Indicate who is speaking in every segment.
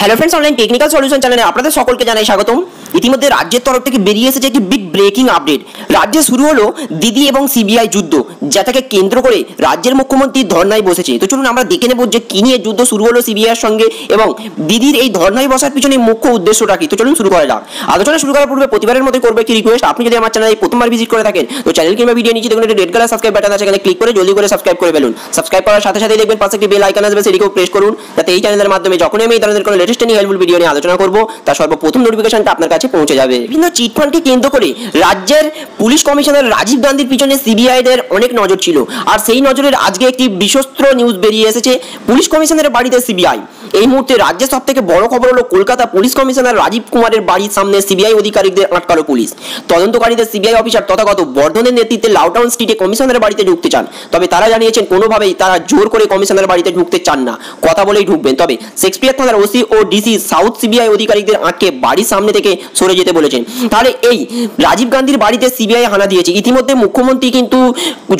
Speaker 1: Hello friends, online technical solution চ্যানেলে আপনাদের সকলকে জানাই স্বাগতম। ইতিমধ্যে রাজ্যের তরফ থেকে বেরিয়ে এসেছে একটি বিগ ব্রেকিং আপডেট। রাজ্যে শুরু হলো দিদি এবং সিবিআই যুদ্ধ, যেটাকে কেন্দ্র করে রাজ্যের মুখ্যমন্ত্রী ধর্নায় বসেছে। তো চলুন আমরা দেখে নেব যে কি নিয়ে যুদ্ধ শুরু হলো সিবিআই এর সঙ্গে এবং দিদির এই ধর্নায় বসার পিছনে মুখ্য উদ্দেশ্যটা কি। তো চলুন শুরু করা যাক। আলোচনা শুরু করার পূর্বে প্রতিবারের মতো করবে কি রিকোয়েস্ট, আপনি যদি আমার চ্যানেলে প্রথমবার ভিজিট করে থাকেন তো চ্যানেল কিংবা ভিডিও নিচে দেখুন একটা রেড কালার সাবস্ক্রাইব বাটন আছে, এখানে ক্লিক করে জলদি করে সাবস্ক্রাইব করে ফেলুন। সাবস্ক্রাইব করার সাথে সাথে দেখবেন পাশে একটি বেল আইকন আসবে, সেটিকেও প্রেস করুন, যাতে এই চ্যানেলের মাধ্যমে যখনই আমি এই ধরনের কোনো লেটেস্ট এন্ড হেল্পফুল ভিডিও নিয়ে আলোচনা করব তার সর্বপ্রথম নোটিফিকেশনটা আপনার কাছে পৌঁছে যাবে। বিভিন্ন চিটফান্ডকে কেন্দ্র করে রাজ্যের পুলিশ কমিশনার রাজীব গান্ধীর পিছনে সিবিআই দের অনেক নজর ছিল, আর সেই নজরের আজকে একটি বিশ্বস্ত নিউজ বেরিয়ে এসেছে। পুলিশ কমিশনারের বাড়িতে সিবিআই। এই মুহূর্তে রাজ্যের সব থেকে বড় খবর হলো কলকাতা পুলিশ কমিশনার রাজীব কুমারের বাড়ির সামনে সিবিআই অধিকারীদের আটকালো পুলিশ। তদন্তকারীদের সিবিআই অফিসার তথাগত বর্ধনের নেতৃত্বে লাউটাউন স্ট্রিটে কমিশনারের বাড়িতে ঢুকতে চান, তবে তারা জানিয়েছেন কোনোভাবেই তারা জোর করে কমিশনারের বাড়িতে ঢুকতে চান না, কথা বলেই ঢুকবেন। তবে শেক্সপিয়ার থানার ওসি ও ডিসি সাউথ সিবিআই অধিকারীদের আটকে বাড়ির সামনে থেকে সরে যেতে বলেছেন। তাহলে এই রাজীব গান্ধীর বাড়িতে সিবিআই হানা দিয়েছে। ইতিমধ্যে মুখ্যমন্ত্রী কিন্তু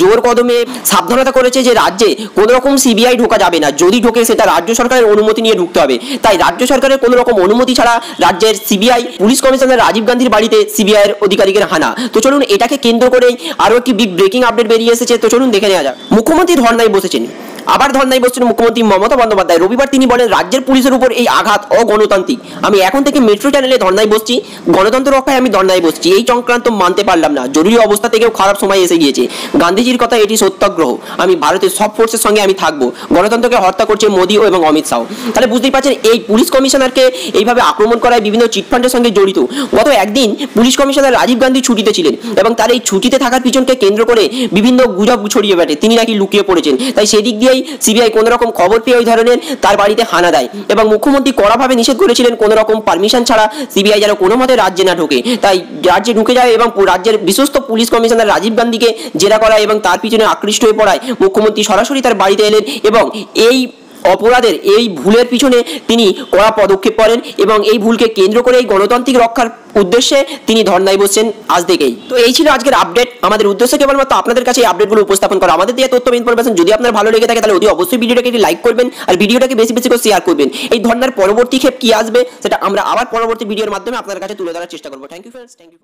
Speaker 1: জোর কদমে সাবধানতা করেছে যে রাজ্যে কোনো রকম সিবিআই ঢোকা যাবে না, যদি ঢোকে সেটা রাজ্য সরকারের অনুমতি নিয়ে ঢুকতে হবে। তাই রাজ্য সরকারের কোনো রকম অনুমতি ছাড়া রাজ্যের সিবিআই পুলিশ কমিশনার রাজীব গান্ধীর বাড়িতে সিবিআই এর অধিকারীদের হানা। তো চলুন এটাকে কেন্দ্র করেই আরো একটি বিগ ব্রেকিং আপডেট বেরিয়ে এসেছে। তো চলুন দেখে নেওয়া যাক। মুখ্যমন্ত্রী ধর্নায় বসেছেন, আবার ধর্নায় বসছেন মুখ্যমন্ত্রী মমতা বন্দ্যোপাধ্যায়। রবিবার তিনি বলেন রাজ্যের পুলিশের উপর এই আঘাত অগণতান্ত্রিক। আমি এখন থেকে মেট্রো চ্যানেলে ধর্নায় বসছি, গণতন্ত্র রক্ষায় আমি ধর্নায় বসছি। এই সংক্রান্ত মানতে পারলাম না, জরুরি অবস্থা থেকেও খারাপ সময় এসে গিয়েছে। গান্ধীজির কথা এটি সত্যাগ্রহ, আমি ভারতের সব ফোর্সের সঙ্গে আমি থাকবো। গণতন্ত্রকে হত্যা করছে মোদী এবং অমিত শাহ। তাহলে বুঝতেই পারছেন এই পুলিশ কমিশনারকে এইভাবে আক্রমণ করায় বিভিন্ন চিটফান্ডের সঙ্গে জড়িত। গত একদিন পুলিশ কমিশনার রাজীব গান্ধী ছুটিতে ছিলেন এবং তার এই ছুটিতে থাকার পিছনকে কেন্দ্র করে বিভিন্ন গুজব ছড়িয়ে বেড়ে তিনি নাকি লুকিয়ে পড়েছেন। তাই সেদিক দিয়েই সিবিআই কোনো রকম খবর পেয়ে ওই ধরনের তার বাড়িতে হানা দেয় এবং মুখ্যমন্ত্রী কড়াভাবে নিষেধ করেছিলেন কোনো রকম পারমিশন ছাড়া সিবিআই যেন কোনো মতে রাজ্যে না ঢোকে। তাই রাজ্যে ঢুকে যায় এবং রাজ্যের বিশ্বস্ত পুলিশ কমিশনার রাজীব গান্ধীকে জেরা করায় এবং তার পিছনে আকৃষ্ট হয়ে পড়ায় মুখ্যমন্ত্রী সরাসরি তার বাড়িতে এলেন এবং এই অপরাধের এই ভুলের পিছনে তিনি কড়া পদক্ষেপ করেন এবং এই ভুলকে কেন্দ্র করে এই গণতান্ত্রিক রক্ষার উদ্দেশ্যে তিনি ধর্নায় বসছেন আজ থেকেই। তো এই ছিল আজকের আপডেট। আমাদের উদ্দেশ্য কেবলমাত্র আপনাদের কাছে এই আপডেটগুলো উপস্থাপন করা। আমাদের দেওয়া তথ্য ইনফরমেশন যদি আপনার ভালো লেগে থাকে তাহলে অতি অবশ্যই ভিডিওটাকে লাইক করবেন আর ভিডিওটাকে বেশি বেশি করে শেয়ার করবেন। এই ধর্নার পরবর্তী ক্ষেপ কি আসবে সেটা আমরা আবার পরবর্তী ভিডিওর মাধ্যমে আপনাদের কাছে তুলে ধরার চেষ্টা করবো। Thank you friends, thank you.